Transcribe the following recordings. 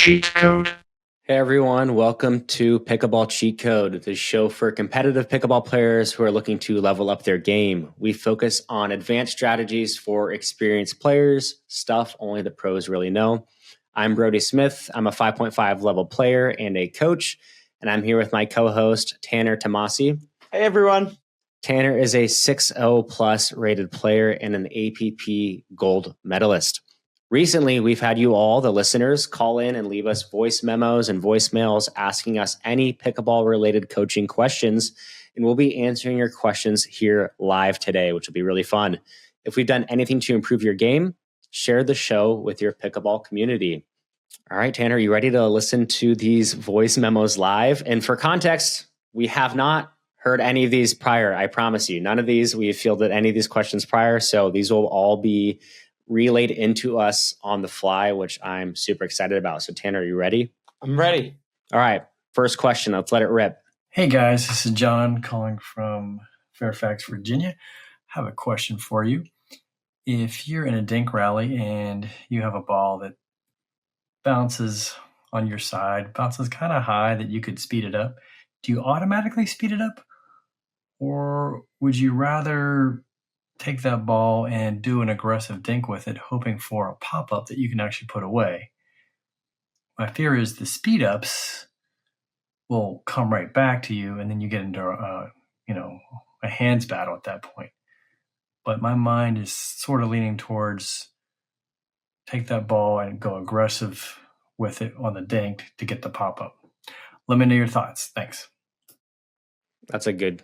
Cheat Code. Hey everyone, welcome to Pickleball Cheat Code, the show for competitive pickleball players who are looking to level up their game. We focus on advanced strategies for experienced players, stuff only the pros really know. I'm Brody Smith. I'm a 5.5 level player and a coach, and I'm here with my co-host, Tanner Tomasi. Hey everyone. Tanner is a 6.0 plus rated player and an APP gold medalist. Recently, we've had you all, the listeners, call in and leave us voice memos and voicemails asking us any pickleball-related coaching questions, and we'll be answering your questions here live today, which will be really fun. If we've done anything to improve your game, share the show with your pickleball community. All right, Tanner, you ready to listen to these voice memos live? And for context, we have not heard any of these prior, I promise you. None of these, we have fielded any of these questions prior, so these will all be relayed into us on the fly, which I'm super excited about. So Tanner, are you ready? I'm ready. All right. First question. Let's let it rip. Hey guys, this is John calling from Fairfax, Virginia. I have a question for you. If you're in a dink rally and you have a ball that bounces on your side, bounces kind of high that you could speed it up, do you automatically speed it up? Or would you rather take that ball and do an aggressive dink with it, hoping for a pop-up that you can actually put away? My fear is the speed-ups will come right back to you, and then you get into a hands battle at that point. But my mind is sort of leaning towards take that ball and go aggressive with it on the dink to get the pop-up. Let me know your thoughts. Thanks. That's a good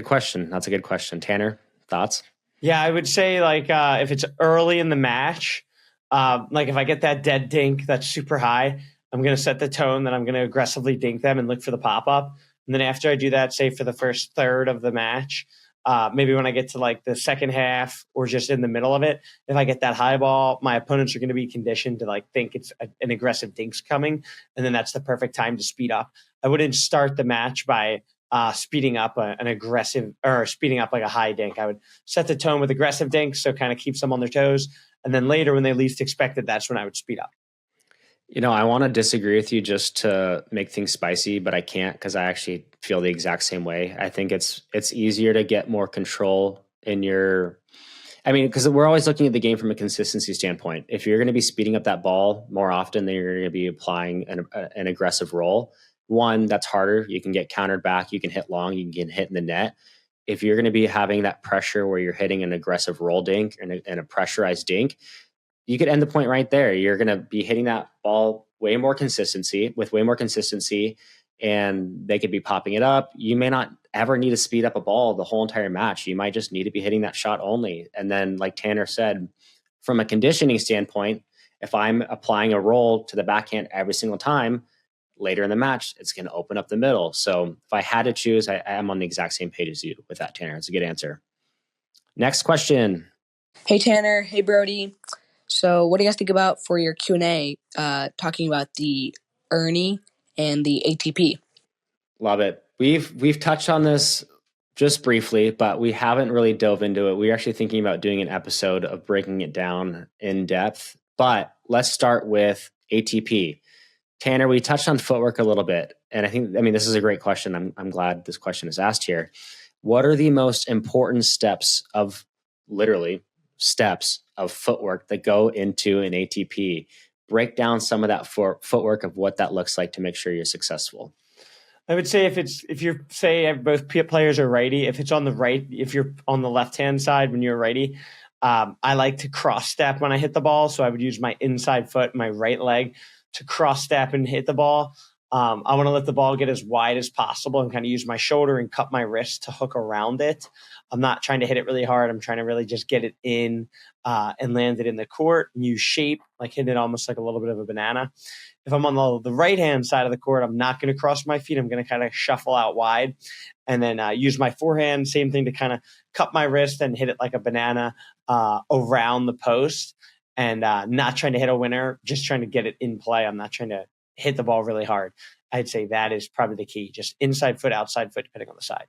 question. That's a good question. Tanner, thoughts? Yeah, I would say if it's early in the match, if I get that dead dink that's super high, I'm going to set the tone that I'm going to aggressively dink them and look for the pop-up. And then after I do that, say for the first third of the match, maybe when I get to the second half or just in the middle of it, if I get that high ball, my opponents are going to be conditioned to think it's an aggressive dink's coming. And then that's the perfect time to speed up. I wouldn't start the match by speeding up an aggressive or speeding up like a high dink. I would set the tone with aggressive dinks, so kind of keeps them on their toes. And then later when they least expect it, that's when I would speed up. I want to disagree with you just to make things spicy, but I can't because I actually feel the exact same way. I think it's easier to get more control in because we're always looking at the game from a consistency standpoint. If you're going to be speeding up that ball more often, then you're going to be applying an aggressive roll. One, that's harder. You can get countered back. You can hit long. You can get hit in the net. If you're going to be having that pressure where you're hitting an aggressive roll dink and a pressurized dink, you could end the point right there. You're going to be hitting that ball with way more consistency, and they could be popping it up. You may not ever need to speed up a ball the whole entire match. You might just need to be hitting that shot only. And then, like Tanner said, from a conditioning standpoint, if I'm applying a roll to the backhand every single time, later in the match, it's going to open up the middle. So if I had to choose, I am on the exact same page as you with that, Tanner. It's a good answer. Next question. Hey, Tanner. Hey, Brody. So what do you guys think about for your Q&A, talking about the Ernie and the ATP? Love it. We've touched on this just briefly, but we haven't really dove into it. We're actually thinking about doing an episode of breaking it down in depth. But let's start with ATP. Tanner, we touched on footwork a little bit, and this is a great question. I'm glad this question is asked here. What are the most important steps of footwork that go into an ATP? Break down some of that footwork of what that looks like to make sure you're successful. I would say if you're say both players are righty, if it's on the right, if you're on the left-hand side when you're righty, I like to cross step when I hit the ball. So I would use my inside foot, my right leg, to cross step and hit the ball. I want to let the ball get as wide as possible and kind of use my shoulder and cup my wrist to hook around it. I'm not trying to hit it really hard. I'm trying to really just get it in and land it in the court and use shape, like hit it almost like a little bit of a banana. If I'm on the right-hand side of the court, I'm not going to cross my feet. I'm going to kind of shuffle out wide and then use my forehand, same thing, to kind of cup my wrist and hit it like a banana around the post. And not trying to hit a winner, just trying to get it in play. I'm not trying to hit the ball really hard. I'd say that is probably the key. Just inside foot, outside foot, depending on the side.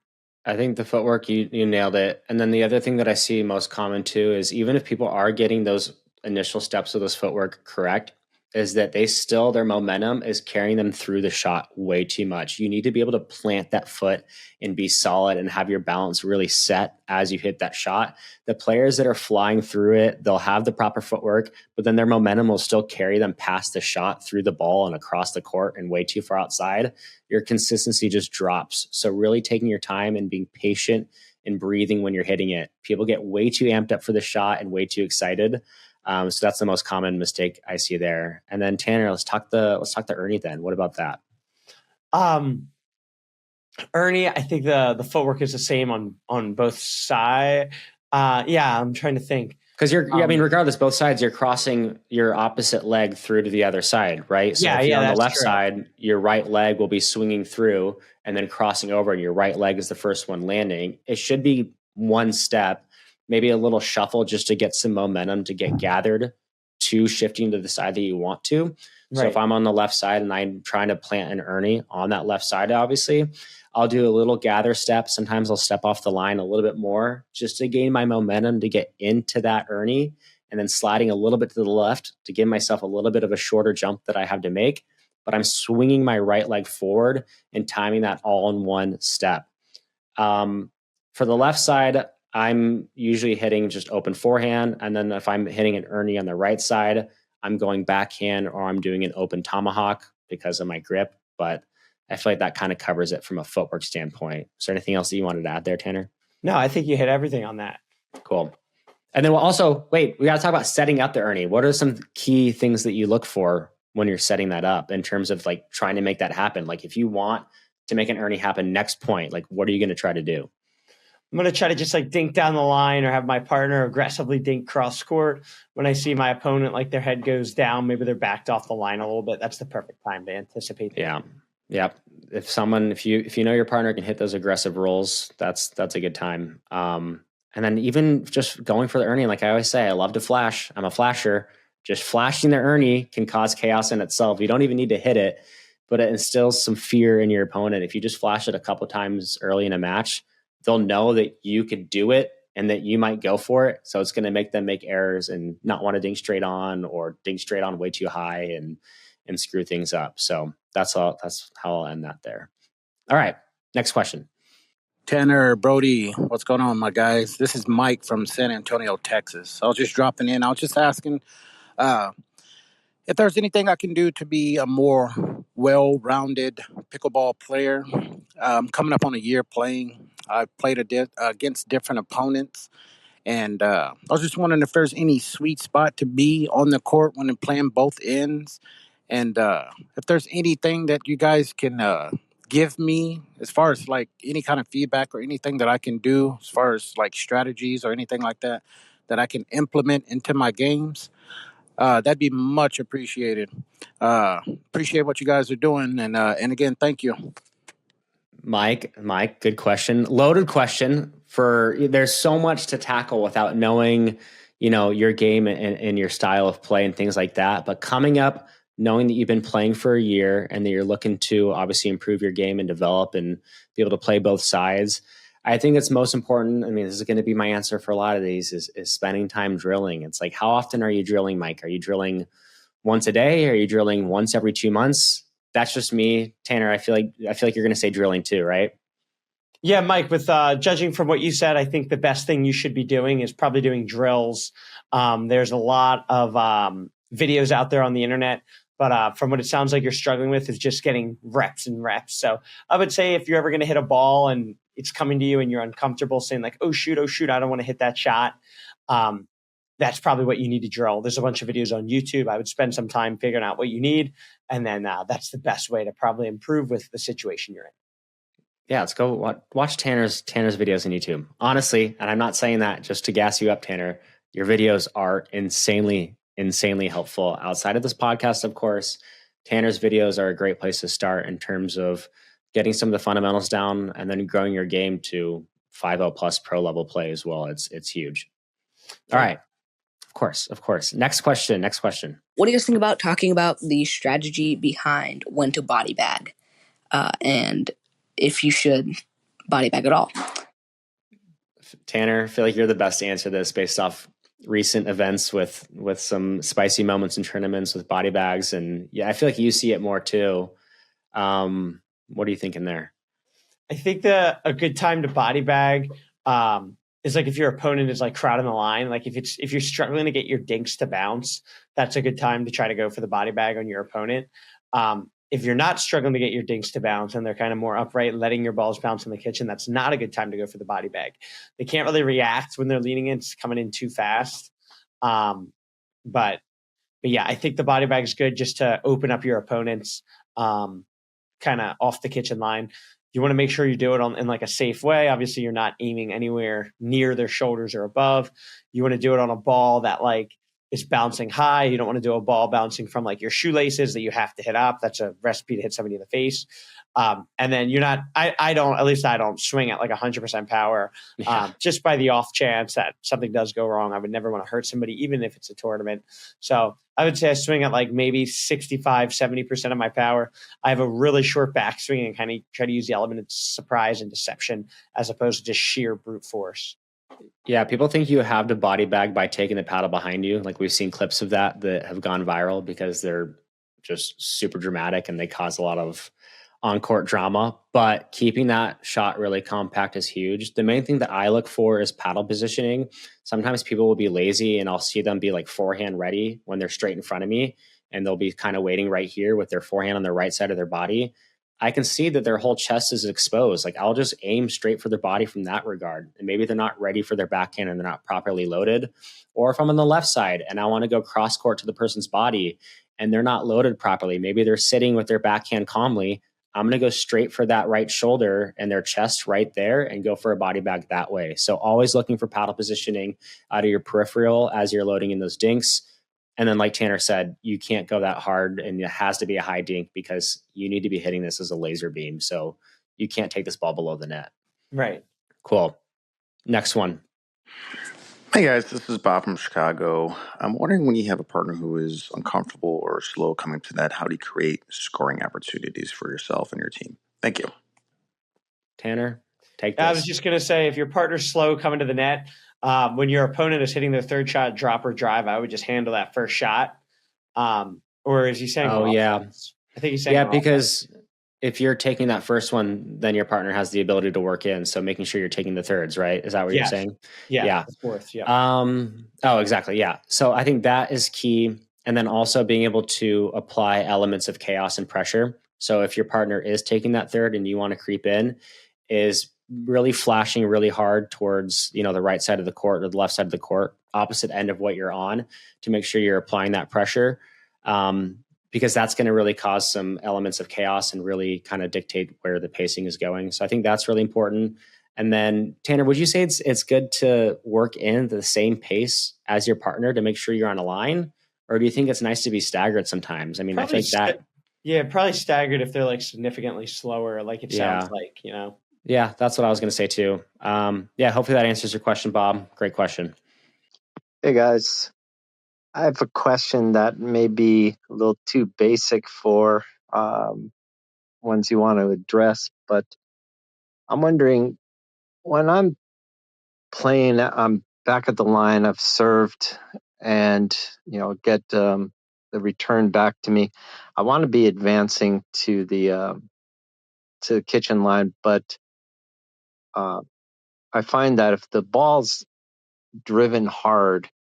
I think the footwork, you nailed it. And then the other thing that I see most common too is even if people are getting those initial steps of this footwork correct, is that their momentum is carrying them through the shot way too much. You need to be able to plant that foot and be solid and have your balance really set as you hit that shot. The players that are flying through it, they'll have the proper footwork, but then their momentum will still carry them past the shot, through the ball and across the court and way too far outside. Your consistency just drops. So really taking your time and being patient and breathing when you're hitting it. People get way too amped up for the shot and way too excited. So that's the most common mistake I see there. And then Tanner, let's talk the Ernie then. What about that? Ernie, I think the footwork is the same on both sides. I'm trying to think. Because regardless, both sides, you're crossing your opposite leg through to the other side, right? So if you're on the left side, your right leg will be swinging through and then crossing over, and your right leg is the first one landing. It should be one step, maybe a little shuffle just to get some momentum to get gathered to shifting to the side that you want to. Right. So if I'm on the left side and I'm trying to plant an Ernie on that left side, obviously, I'll do a little gather step. Sometimes I'll step off the line a little bit more just to gain my momentum to get into that Ernie, and then sliding a little bit to the left to give myself a little bit of a shorter jump that I have to make. But I'm swinging my right leg forward and timing that all in one step. For the left side, I'm usually hitting just open forehand. And then if I'm hitting an Ernie on the right side, I'm going backhand or I'm doing an open tomahawk because of my grip. But I feel like that kind of covers it from a footwork standpoint. Is there anything else that you wanted to add there, Tanner? No, I think you hit everything on that. Cool. And then we got to talk about setting up the Ernie. What are some key things that you look for when you're setting that up in terms of like trying to make that happen? Like if you want to make an Ernie happen next point, like what are you going to try to do? I'm going to try to just like dink down the line or have my partner aggressively dink cross court. When I see my opponent, like their head goes down, maybe they're backed off the line a little bit. That's the perfect time to anticipate that. Yeah. Yep. If you know your partner can hit those aggressive rolls, that's a good time. And then even just going for the Ernie, like I always say, I love to flash. I'm a flasher. Just flashing the Ernie can cause chaos in itself. You don't even need to hit it, but it instills some fear in your opponent. If you just flash it a couple times early in a match, they'll know that you could do it and that you might go for it. So it's going to make them make errors and not want to dink straight on or dink straight on way too high and screw things up. So that's how I'll end that there. All right. Next question. Tanner, Brody, what's going on, my guys? This is Mike from San Antonio, Texas. I was just dropping in. I was just asking if there's anything I can do to be a more well-rounded pickleball player. Coming up on a year playing. I've played against different opponents. And I was just wondering if there's any sweet spot to be on the court when I'm playing both ends. And if there's anything that you guys can give me as far as like any kind of feedback or anything that I can do as far as like strategies or anything like that I can implement into my games, that'd be much appreciated. Appreciate what you guys are doing. And again, thank you. Mike, good question. Loaded question. There's so much to tackle without knowing, your game and your style of play and things like that. But coming up, knowing that you've been playing for a year and that you're looking to obviously improve your game and develop and be able to play both sides, I think it's most important. I mean, this is going to be my answer for a lot of these is spending time drilling. It's like, how often are you drilling, Mike? Are you drilling once a day? Are you drilling once every 2 months? That's just me. Tanner, I feel like you're going to say drilling too, right? Yeah, Mike, with judging from what you said, I think the best thing you should be doing is probably doing drills. There's a lot of videos out there on the internet, but from what it sounds like you're struggling with is just getting reps and reps. So I would say if you're ever going to hit a ball and it's coming to you and you're uncomfortable saying like, oh shoot, I don't want to hit that shot. That's probably what you need to drill. There's a bunch of videos on YouTube. I would spend some time figuring out what you need. And then that's the best way to probably improve with the situation you're in. Yeah, let's go watch Tanner's videos on YouTube. Honestly, and I'm not saying that just to gas you up, Tanner, your videos are insanely helpful. Outside of this podcast, of course, Tanner's videos are a great place to start in terms of getting some of the fundamentals down and then growing your game to 5.0 plus pro level play as well. It's huge. All right. Of course. Next question. What do you guys think about talking about the strategy behind when to body bag and if you should body bag at all? Tanner, I feel like you're the best to answer this based off recent events with some spicy moments in tournaments with body bags, and yeah, I feel like you see it more too. What are you thinking there? I think that a good time to body bag is like if your opponent is like crowding the line. Like if you're struggling to get your dinks to bounce, that's a good time to try to go for the body bag on your opponent. If you're not struggling to get your dinks to bounce and they're kind of more upright, letting your balls bounce in the kitchen, that's not a good time to go for the body bag. They can't really react when they're leaning in; it's coming in too fast. But yeah, I think the body bag is good just to open up your opponent's kind of off the kitchen line. You want to make sure you do it in like a safe way. Obviously, you're not aiming anywhere near their shoulders or above. You want to do it on a ball that like is bouncing high. You don't want to do a ball bouncing from like your shoelaces that you have to hit up. That's a recipe to hit somebody in the face. And then you're not, I don't, at least I don't swing at like 100% power. Just by the off chance that something does go wrong. I would never want to hurt somebody, even if it's a tournament. So I would say I swing at like maybe 65, 70% of my power. I have a really short backswing and kind of try to use the element of surprise and deception as opposed to just sheer brute force. Yeah, people think you have to body bag by taking the paddle behind you. Like we've seen clips of that have gone viral because they're just super dramatic and they cause a lot of on-court drama. But keeping that shot really compact is huge. The main thing that I look for is paddle positioning. Sometimes people will be lazy and I'll see them be like forehand ready when they're straight in front of me, and they'll be kind of waiting right here with their forehand on the right side of their body. I can see that their whole chest is exposed. Like I'll just aim straight for their body from that regard. And maybe they're not ready for their backhand and they're not properly loaded. Or if I'm on the left side and I want to go cross court to the person's body and they're not loaded properly, maybe they're sitting with their backhand calmly, I'm going to go straight for that right shoulder and their chest right there and go for a body bag that way. So always looking for paddle positioning out of your peripheral as you're loading in those dinks. And then, like Tanner said, you can't go that hard and it has to be a high dink because you need to be hitting this as a laser beam. So you can't take this ball below the net. Right. Cool. Next one. Hey guys, this is Bob from Chicago. I'm wondering, when you have a partner who is uncomfortable or slow coming to net, how do you create scoring opportunities for yourself and your team? Thank you. Tanner, take this. I was just going to say, if your partner's slow coming to the net, when your opponent is hitting their third shot, drop or drive, I would just handle that first shot. Or is he saying? Oh, yeah. I think he's saying. Yeah, because if you're taking that first one, then your partner has the ability to work in. So making sure you're taking the thirds, right? Is that what you're saying? Yeah. The fourth, yeah. Oh, exactly. Yeah. So I think that is key. And then also being able to apply elements of chaos and pressure. So if your partner is taking that third and you want to creep in, is really flashing really hard towards, the right side of the court or the left side of the court, opposite end of what you're on, to make sure you're applying that pressure. Because that's going to really cause some elements of chaos and really kind of dictate where the pacing is going. So I think that's really important. And then, Tanner, would you say it's good to work in the same pace as your partner to make sure you're on a line? Or do you think it's nice to be staggered sometimes? I mean, probably I think that... Yeah, probably staggered if they're like significantly slower, like it sounds like, Yeah, that's what I was going to say too. Hopefully that answers your question, Bob. Great question. Hey, guys. I have a question that may be a little too basic for ones you want to address, but I'm wondering, when I'm playing, I'm back at the line, I've served and, get the return back to me. I want to be advancing to the kitchen line, but I find that if the ball's driven hard,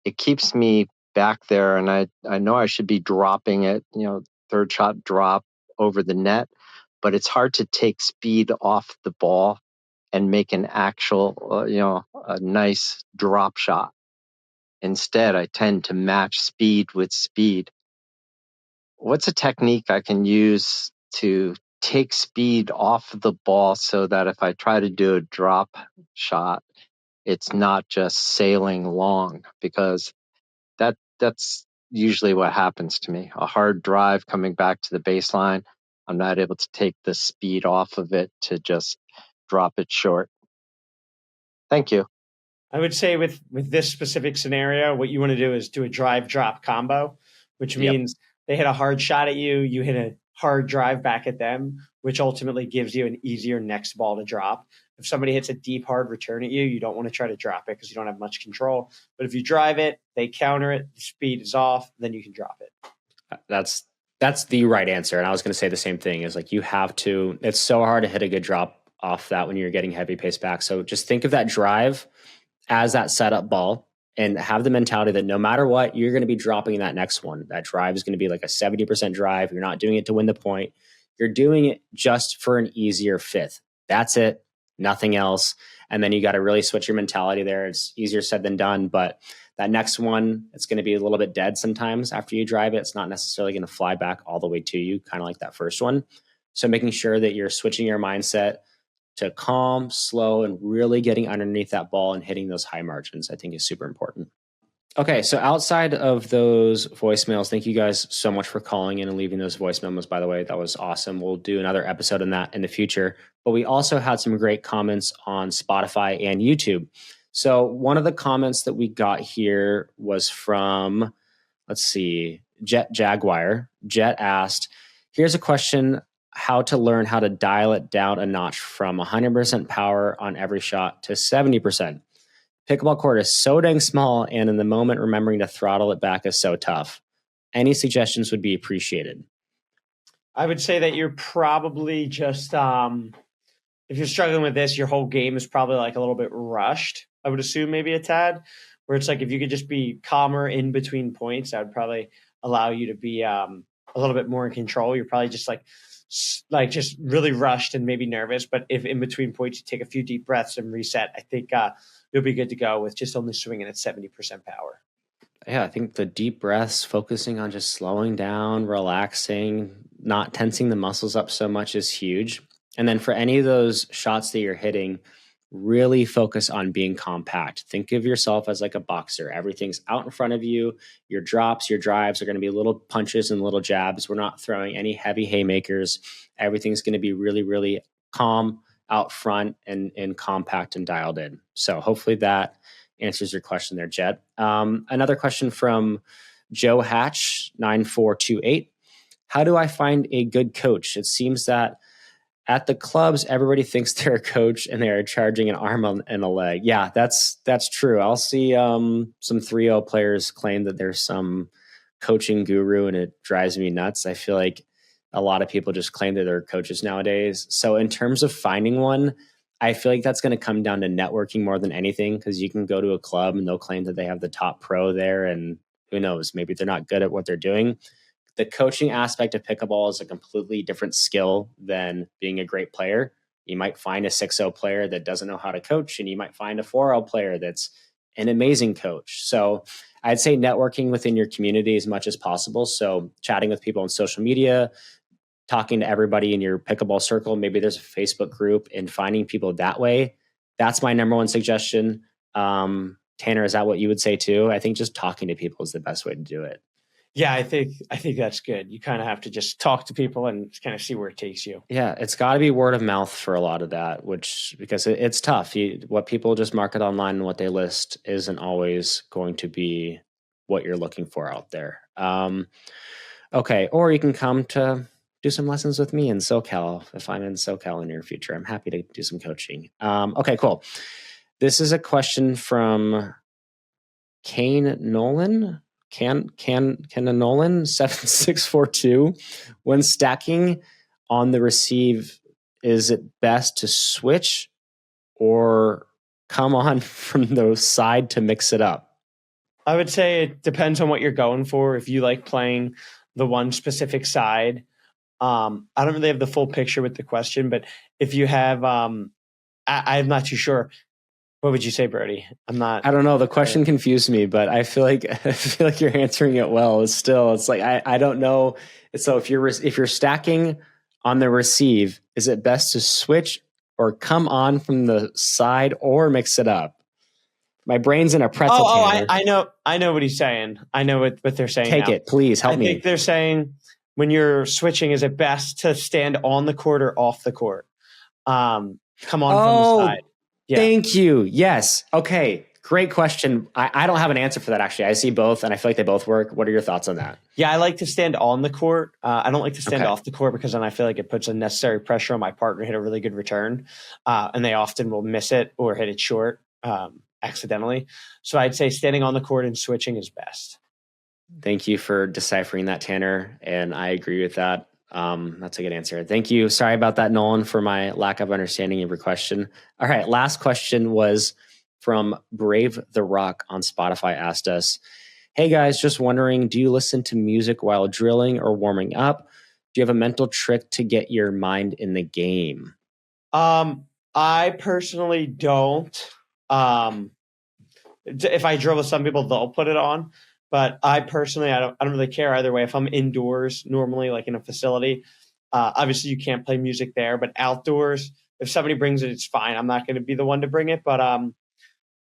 it keeps me back there, and I know I should be dropping it, third shot drop over the net, but it's hard to take speed off the ball and make an actual, a nice drop shot. Instead, I tend to match speed with speed. What's a technique I can use to take speed off the ball so that if I try to do a drop shot, it's not just sailing long? Because that's usually what happens to me. A hard drive coming back to the baseline, I'm not able to take the speed off of it to just drop it short. Thank you. I would say with this specific scenario, what you want to do is do a drive drop combo, which means they hit a hard shot at you, you hit a hard drive back at them, which ultimately gives you an easier next ball to drop. If somebody hits a deep, hard return at you, you don't want to try to drop it because you don't have much control. But if you drive it, they counter it, the speed is off, then you can drop it. That's the right answer. And I was going to say the same thing is like, you have to, it's so hard to hit a good drop off that when you're getting heavy pace back. So just think of that drive as that setup ball and have the mentality that no matter what, you're going to be dropping that next one. That drive is going to be like a 70% drive. You're not doing it to win the point. You're doing it just for an easier fifth. That's it. Nothing else. And then you got to really switch your mentality there. It's easier said than done, but that next one, it's going to be a little bit dead sometimes after you drive it. It's not necessarily going to fly back all the way to you, kind of like that first one. So making sure that you're switching your mindset to calm, slow, and really getting underneath that ball and hitting those high margins, I think is super important. Okay, so outside of those voicemails, thank you guys so much for calling in and leaving those voice memos, by the way. That was awesome. We'll do another episode on that in the future. But we also had some great comments on Spotify and YouTube. So one of the comments that we got here was from, let's see, Jet Jaguar. Jet asked, here's a question, how to learn how to dial it down a notch from 100% power on every shot to 70%. Pickleball court is so dang small, and in the moment, remembering to throttle it back is so tough. Any suggestions would be appreciated. I would say that you're probably just, if you're struggling with this, your whole game is probably like a little bit rushed. I would assume maybe a tad, where it's like if you could just be calmer in between points, that would probably allow you to be a little bit more in control. You're probably just like just really rushed and maybe nervous. But if in between points you take a few deep breaths and reset, I think you'll be good to go with just only swinging at 70% power. Yeah, I think the deep breaths, focusing on just slowing down, relaxing, not tensing the muscles up so much is huge. And then for any of those shots that you're hitting, really focus on being compact. Think of yourself as like a boxer. Everything's out in front of you. Your drops, your drives are going to be little punches and little jabs. We're not throwing any heavy haymakers. Everything's going to be really, really calm out front and compact and dialed in. So hopefully that answers your question there, Jet. Another question from Joe Hatch, 9428. How do I find a good coach? It seems that at the clubs, everybody thinks they're a coach and they're charging an arm and a leg. Yeah, that's true. I'll see some 3-0 players claim that there's some coaching guru, and it drives me nuts. I feel like a lot of people just claim that they're coaches nowadays. So in terms of finding one, I feel like that's going to come down to networking more than anything, because you can go to a club and they'll claim that they have the top pro there, and who knows, maybe they're not good at what they're doing. The coaching aspect of pickleball is a completely different skill than being a great player. You might find a 6-0 player that doesn't know how to coach, and you might find a 4-0 player that's an amazing coach. So I'd say networking within your community as much as possible. So chatting with people on social media, talking to everybody in your pickleball circle. Maybe there's a Facebook group, and finding people that way. That's my number one suggestion. Tanner, is that what you would say too? I think just talking to people is the best way to do it. Yeah, I think that's good. You kind of have to just talk to people and kind of see where it takes you. Yeah, it's got to be word of mouth for a lot of that, because it's tough. What people just market online and what they list isn't always going to be what you're looking for out there. Okay, or you can come to do some lessons with me in SoCal if I'm in SoCal in the near future. I'm happy to do some coaching. Okay, cool. This is a question from Kane Nolan. Can Nolan 7642. When stacking on the receive, is it best to switch or come on from the side to mix it up? I would say it depends on what you're going for. If you like playing the one specific side, I don't really have the full picture with the question, but if you have, I'm not too sure. What would you say, Brody? I don't know. The question confused me, but I feel like you're answering it well. It's like I don't know. So if you're stacking on the receive, is it best to switch or come on from the side or mix it up? My brain's in a pretzel. I know what he's saying. I know what they're saying. Take it, please help me. I think they're saying when you're switching, is it best to stand on the court or off the court? Come on from the side. Yeah. Thank you. Yes. Okay. Great question. I don't have an answer for that, actually. I see both, and I feel like they both work. What are your thoughts on that? Yeah, I like to stand on the court. I don't like to stand Okay. off the court because then I feel like it puts unnecessary pressure on my partner to hit a really good return. And they often will miss it or hit it short accidentally. So I'd say standing on the court and switching is best. Thank you for deciphering that, Tanner. And I agree with that. That's a good answer. Thank you. Sorry about that, Nolan, for my lack of understanding of your question. All right. Last question was from Brave the Rock on Spotify, asked us, hey guys, just wondering, do you listen to music while drilling or warming up? Do you have a mental trick to get your mind in the game? I personally don't. If I drill with some people, they'll put it on. But I personally, I don't really care either way. If I'm indoors, normally like in a facility, obviously you can't play music there. But outdoors, if somebody brings it, it's fine. I'm not going to be the one to bring it. But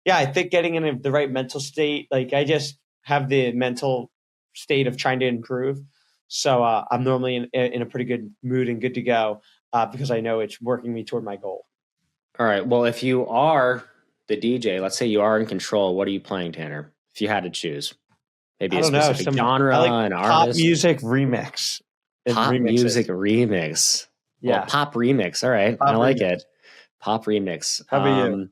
yeah, I think getting in the right mental state, like I just have the mental state of trying to improve. So I'm normally in a pretty good mood and good to go because I know it's working me toward my goal. All right. Well, if you are the DJ, let's say you are in control, what are you playing, Tanner? If you had to choose, maybe a specific genre, I like an pop artist. music remix. Pop music remix. Yeah. Well, pop remix. All right. Pop I like remix. it. Pop remix. How about you?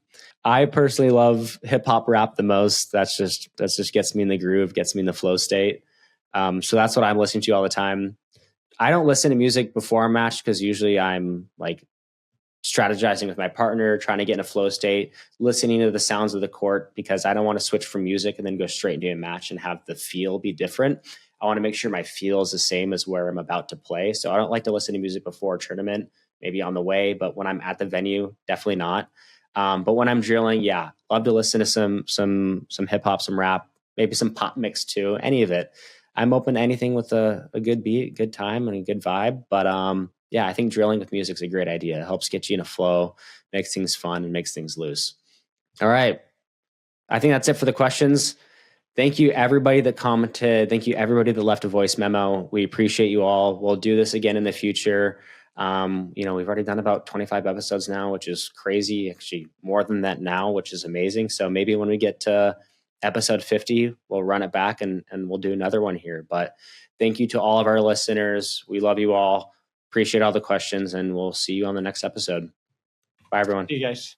I personally love hip hop rap the most. That's just gets me in the groove, gets me in the flow state. So that's what I'm listening to all the time. I don't listen to music before a match because usually I'm like strategizing with my partner, trying to get in a flow state, listening to the sounds of the court because I don't want to switch from music and then go straight into a match and have the feel be different. I want to make sure my feel is the same as where I'm about to play. So I don't like to listen to music before a tournament, maybe on the way, but when I'm at the venue, definitely not. But when I'm drilling, yeah, love to listen to some hip hop, some rap, maybe some pop mix too, any of it. I'm open to anything with a good beat, good time, and a good vibe. But yeah, I think drilling with music is a great idea. It helps get you in a flow, makes things fun, and makes things loose. All right. I think that's it for the questions. Thank you, everybody that commented. Thank you, everybody that left a voice memo. We appreciate you all. We'll do this again in the future. We've already done about 25 episodes now, which is crazy. Actually, more than that now, which is amazing. So maybe when we get to episode 50, we'll run it back and we'll do another one here. But thank you to all of our listeners. We love you all. Appreciate all the questions, and we'll see you on the next episode. Bye, everyone. See you guys.